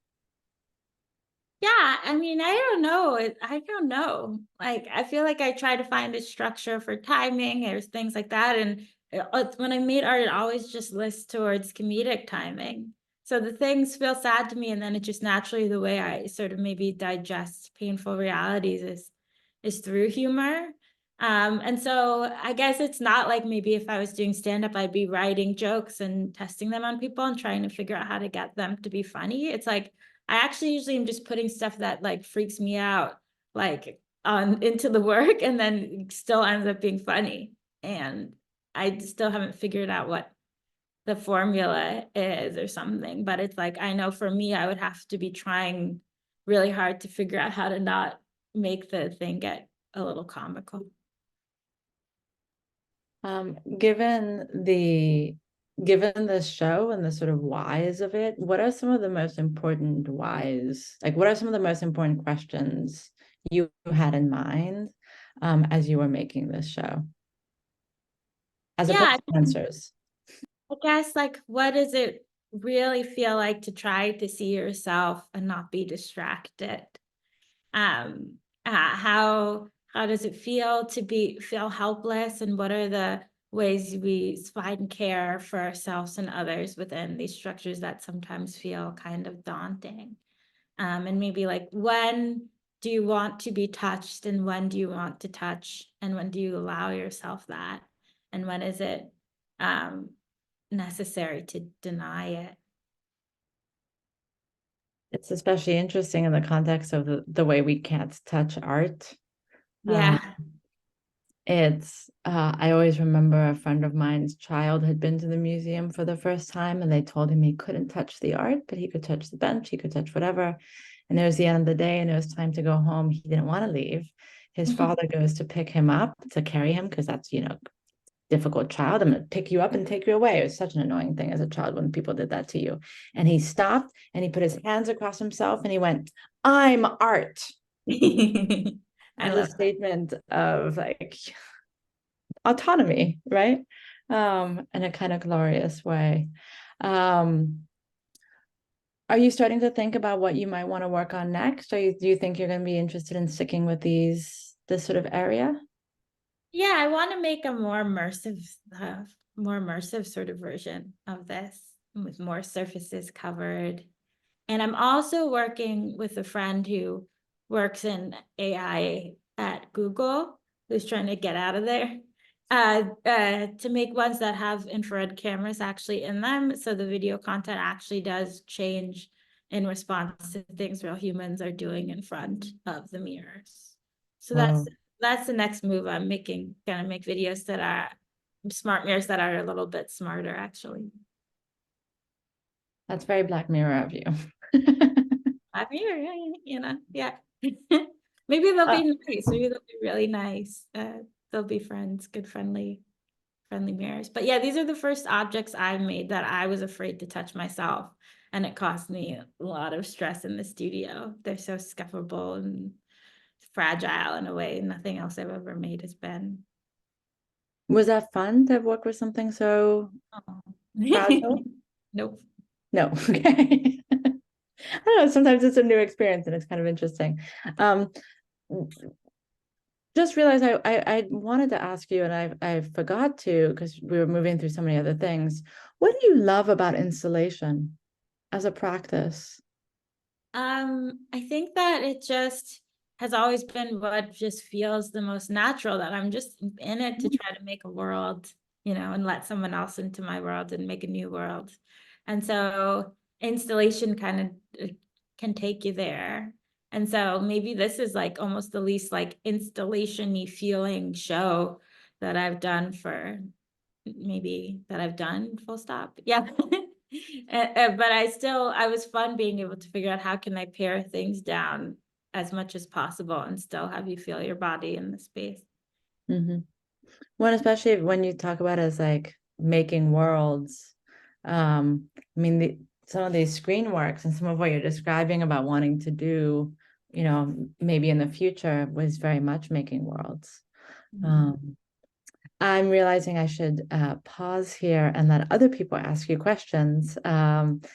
Yeah, I mean, I don't know. Like, I feel like I try to find a structure for timing or things like that. And when I made art, it always just lists towards comedic timing. So the things feel sad to me, and then it just naturally, the way I sort of maybe digest painful realities is through humor. And so I guess it's not like maybe if I was doing stand-up, I'd be writing jokes and testing them on people and trying to figure out how to get them to be funny. It's like I actually usually am just putting stuff that like freaks me out like on into the work, and then it still ends up being funny. And I still haven't figured out what the formula is or something, but it's like I know for me I would have to be trying really hard to figure out how to not make the thing get a little comical. Given the show and the sort of whys of it, what are some of the most important whys? Like, what are some of the most important questions you had in mind as you were making this show? as Yeah, opposed to answers. I guess like what does it really feel like to try to see yourself and not be distracted? Um, how does it feel to feel helpless, and what are the ways we find care for ourselves and others within these structures that sometimes feel kind of daunting? And maybe like, when do you want to be touched, and when do you want to touch, and when do you allow yourself that, and when is it um necessary to deny it? It's especially interesting in the context of the way we can't touch art. Yeah. I always remember a friend of mine's child had been to the museum for the first time, and they told him he couldn't touch the art, but he could touch the bench, he could touch whatever. And it was the end of the day and it was time to go home. He didn't want to leave. His father goes to pick him up to carry him, because that's, difficult child. I'm going to pick you up and take you away. It was such an annoying thing as a child when people did that to you. And he stopped and he put his hands across himself and he went, "I'm art." I As a love statement of like autonomy, right? In a kind of glorious way. Are you starting to think about what you might want to work on next? Do you think you're going to be interested in sticking with this sort of area? Yeah, I want to make a more immersive sort of version of this with more surfaces covered. And I'm also working with a friend who works in AI at Google, who's trying to get out of there, to make ones that have infrared cameras actually in them. So the video content actually does change in response to things real humans are doing in front of the mirrors. So that's the next move I'm making. Gonna make videos that are smart mirrors that are a little bit smarter, actually. That's very Black Mirror of you. Black Mirror, yeah. Maybe they'll be nice. Maybe they'll be really nice. They'll be friends, good, friendly mirrors. But yeah, these are the first objects I made that I was afraid to touch myself. And it cost me a lot of stress in the studio. They're so scuffable and fragile in a way nothing else I've ever made has been. Was that fun to work with something so fragile? Nope. No. Okay. I don't know. Sometimes it's a new experience and it's kind of interesting. Just realized I wanted to ask you, and I forgot to, because we were moving through so many other things. What do you love about installation as a practice? I think that it just has always been what just feels the most natural, that I'm just in it to try to make a world, and let someone else into my world and make a new world. And so installation kind of can take you there. And so maybe this is like almost the least like installation-y feeling show that I've done full stop. Yeah. But I was fun being able to figure out how can I pare things down as much as possible and still have you feel your body in the space. Mm-hmm. Well, especially when you talk about it as like making worlds. I mean, some of these screen works and some of what you're describing about wanting to do, maybe in the future, was very much making worlds. I'm realizing I should pause here and let other people ask you questions. And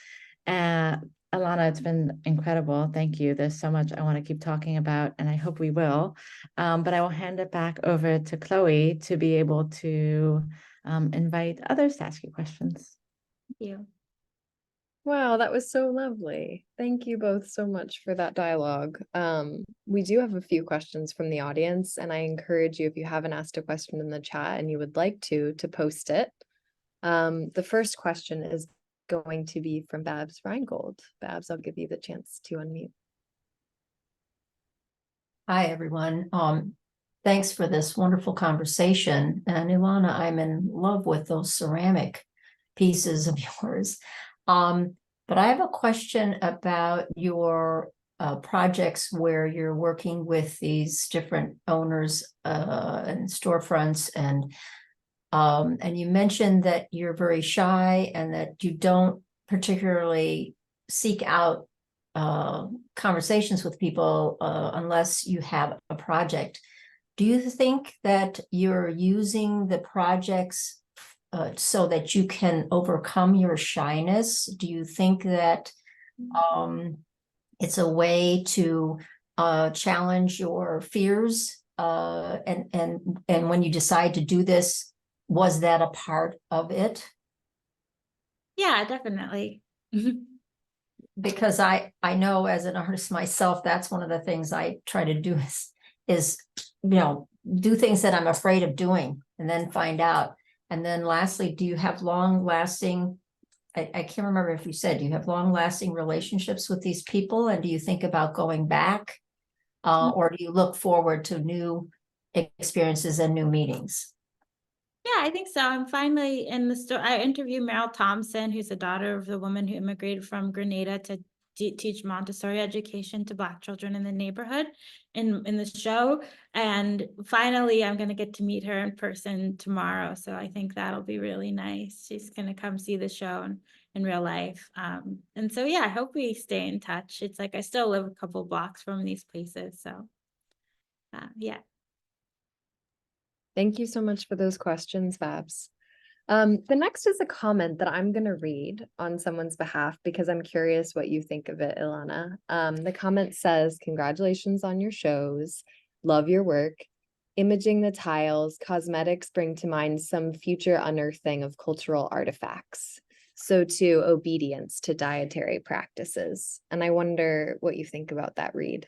Ilana, it's been incredible. Thank you. There's so much I want to keep talking about, and I hope we will. But I will hand it back over to Chloe to be able to invite others to ask you questions. Thank you. Wow, that was so lovely. Thank you both so much for that dialogue. We do have a few questions from the audience, and I encourage you, if you haven't asked a question in the chat and you would like to post it. The first question is going to be from Babs Reingold. Babs, I'll give you the chance to unmute. Hi, everyone. Thanks for this wonderful conversation. And Ilana, I'm in love with those ceramic pieces of yours. But I have a question about your projects where you're working with these different owners and storefronts, and you mentioned that you're very shy and that you don't particularly seek out conversations with people unless you have a project. Do you think that you're using the projects so that you can overcome your shyness? Do you think that it's a way to challenge your fears? And when you decide to do this, was that a part of it? Yeah, definitely. Because I know as an artist myself, that's one of the things I try to do is do things that I'm afraid of doing and then find out. And then lastly, do you have long lasting, I can't remember if you said, do you have long lasting relationships with these people? And do you think about going back? Or do you look forward to new experiences and new meetings? Yeah, I think so. I'm finally in the story. I interviewed Meryl Thompson, who's the daughter of the woman who immigrated from Grenada to teach Montessori education to Black children in the neighborhood in the show. And finally, I'm going to get to meet her in person tomorrow. So I think that'll be really nice. She's going to come see the show in real life. And so, yeah, I hope we stay in touch. It's like I still live a couple blocks from these places. So, yeah. Thank you so much for those questions, Babs. The next is a comment that I'm going to read on someone's behalf because I'm curious what you think of it, Ilana. The comment says, "Congratulations on your shows. Love your work. Imaging the tiles, cosmetics bring to mind some future unearthing of cultural artifacts. So too, obedience to dietary practices." And I wonder what you think about that read.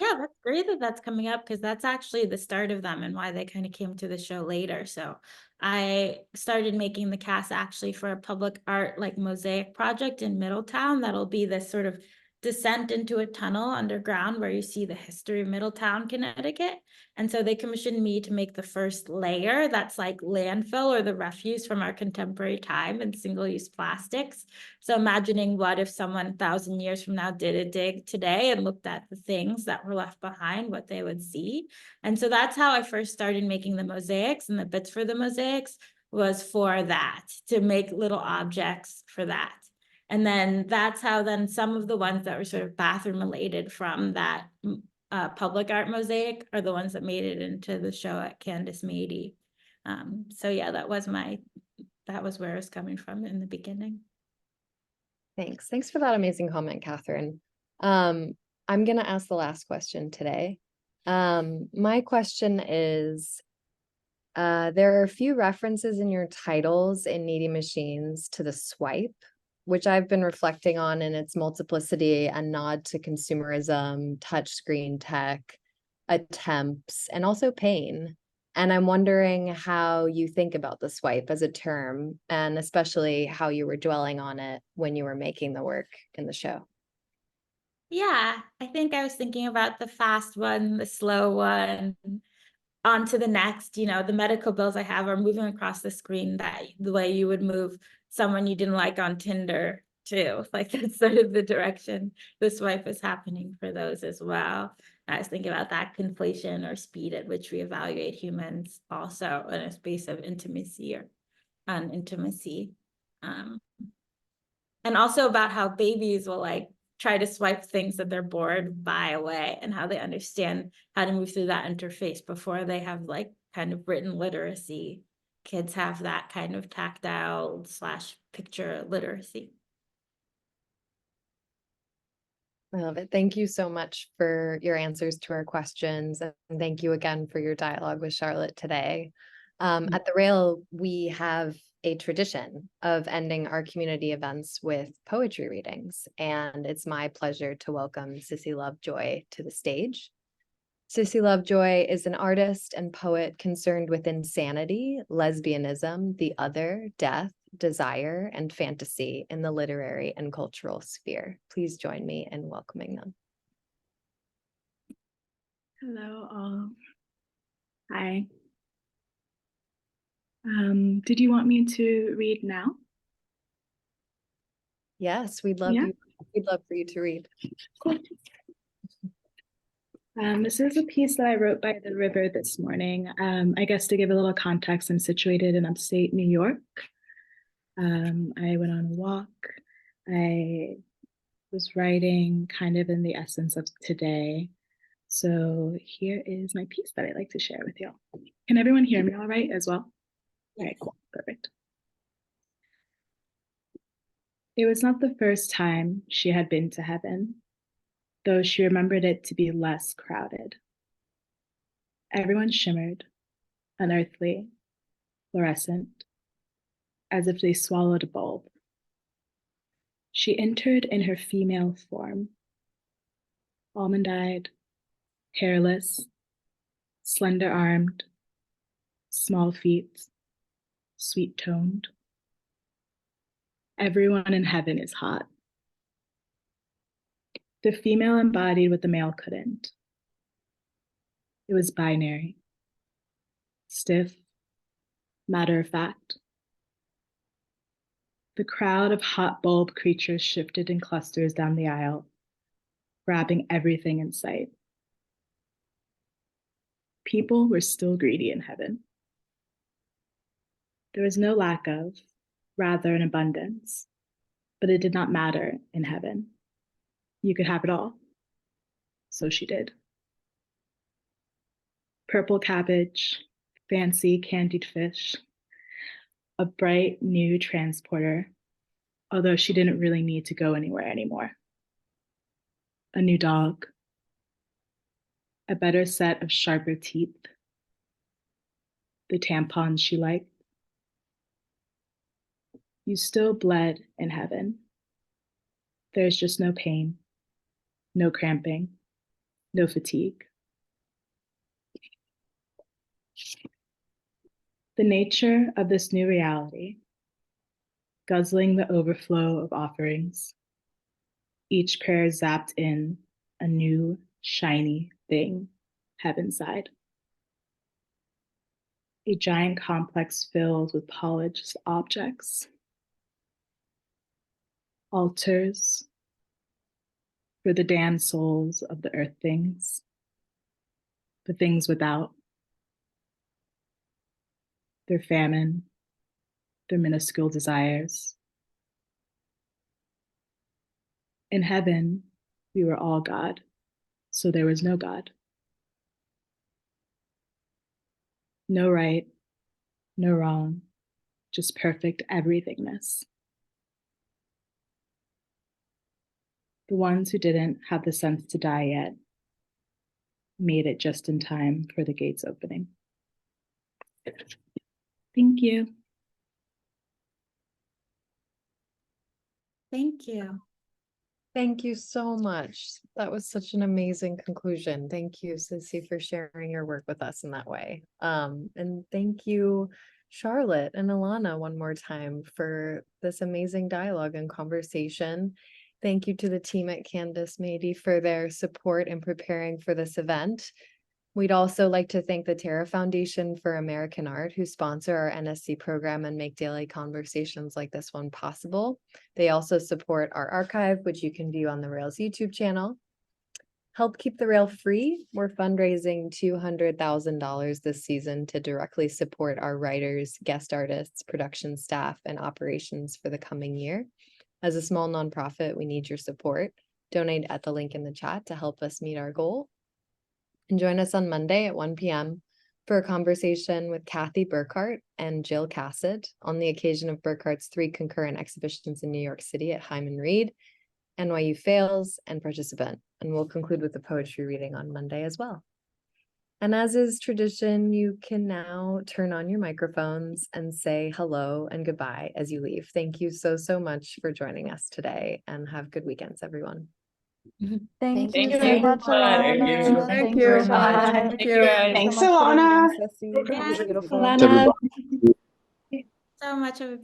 Yeah, that's great that that's coming up because that's actually the start of them and why they kind of came to the show later. So I started making the cast actually for a public art like mosaic project in Middletown. That'll be this sort of descent into a tunnel underground where you see the history of Middletown, Connecticut. And so they commissioned me to make the first layer that's like landfill or the refuse from our contemporary time and single-use plastics. So imagining what if someone 1,000 years from now did a dig today and looked at the things that were left behind, what they would see. And so that's how I first started making the mosaics, and the bits for the mosaics was for that, to make little objects for that. And then that's how then some of the ones that were sort of bathroom related from that public art mosaic are the ones that made it into the show at Candace Mady. So yeah, that was where I was coming from in the beginning. Thanks. Thanks for that amazing comment, Catherine. I'm going to ask the last question today. My question is, there are a few references in your titles in Needy Machines to the swipe, which I've been reflecting on in its multiplicity and nod to consumerism, touchscreen tech, attempts, and also pain. And I'm wondering how you think about the swipe as a term, and especially how you were dwelling on it when you were making the work in the show. Yeah, I think I was thinking about the fast one, the slow one, on to the next. The medical bills I have are moving across the screen that the way you would move someone you didn't like on Tinder too. Like that's sort of the direction the swipe is happening for those as well. I was thinking about that conflation or speed at which we evaluate humans also in a space of intimacy or unintimacy. And also about how babies will like try to swipe things that they're bored by away, and how they understand how to move through that interface before they have like kind of written literacy. Kids have that kind of tactile / picture literacy. I love it. Thank you so much for your answers to our questions. And thank you again for your dialogue with Charlotte today. At the Rail, we have a tradition of ending our community events with poetry readings, and it's my pleasure to welcome Sissi LoveJoy to the stage. Sissi LoveJoy is an artist and poet concerned with insanity, lesbianism, the other, death, desire, and fantasy in the literary and cultural sphere. Please join me in welcoming them. Hello all. Hi. Did you want me to read now? Yes, we'd love for you to read. Cool. This is a piece that I wrote by the river this morning. I guess to give a little context, I'm situated in upstate New York. I went on a walk. I was writing kind of in the essence of today. So here is my piece that I'd like to share with y'all. Can everyone hear me all right as well? All right, cool, perfect. It was not the first time she had been to heaven, though she remembered it to be less crowded. Everyone shimmered, unearthly, fluorescent, as if they swallowed a bulb. She entered in her female form, almond-eyed, hairless, slender-armed, small feet, sweet-toned. Everyone in heaven is hot. The female embodied what the male couldn't. It was binary, stiff, matter-of-fact. The crowd of hot bulb creatures shifted in clusters down the aisle, grabbing everything in sight. People were still greedy in heaven. There was no lack of, rather an abundance, but it did not matter in heaven. You could have it all. So she did. Purple cabbage, fancy candied fish, a bright new transporter, although she didn't really need to go anywhere anymore. A new dog, a better set of sharper teeth, the tampons she liked. You still bled in heaven. There's just no pain, no cramping, no fatigue. The nature of this new reality, guzzling the overflow of offerings, each prayer zapped in a new, shiny thing, heavenside. A giant complex filled with polished objects, altars for the damned souls of the earth things, the things without, their famine, their minuscule desires. In heaven, we were all God, so there was no God. No right, no wrong, just perfect everythingness. The ones who didn't have the sense to die yet made it just in time for the gates opening. Thank you. Thank you. Thank you so much. That was such an amazing conclusion. Thank you, Sissi, for sharing your work with us in that way. And thank you, Charlotte and Ilana, one more time for this amazing dialogue and conversation. Thank you to the team at Candace Mady for their support in preparing for this event. We'd also like to thank the Terra Foundation for American Art, who sponsor our NSE program and make daily conversations like this one possible. They also support our archive, which you can view on the Rails YouTube channel. Help keep the Rail free. We're fundraising $200,000 this season to directly support our writers, guest artists, production staff, and operations for the coming year. As a small nonprofit, we need your support. Donate at the link in the chat to help us meet our goal. And join us on Monday at 1 p.m. for a conversation with Kathy Burkhart and Jill Cassett on the occasion of Burkhart's 3 concurrent exhibitions in New York City at Hyman Reed, NYU Fails, and Participant. And we'll conclude with a poetry reading on Monday as well. And as is tradition, you can now turn on your microphones and say hello and goodbye as you leave. Thank you so, so much for joining us today, and have good weekends, everyone. Thank Thank you so you. much, Ilana. Thank you very much. Thank you. Thanks, so much for Ilana. being here, Sissi. Yes. Beautiful. Everybody. So much of a beautiful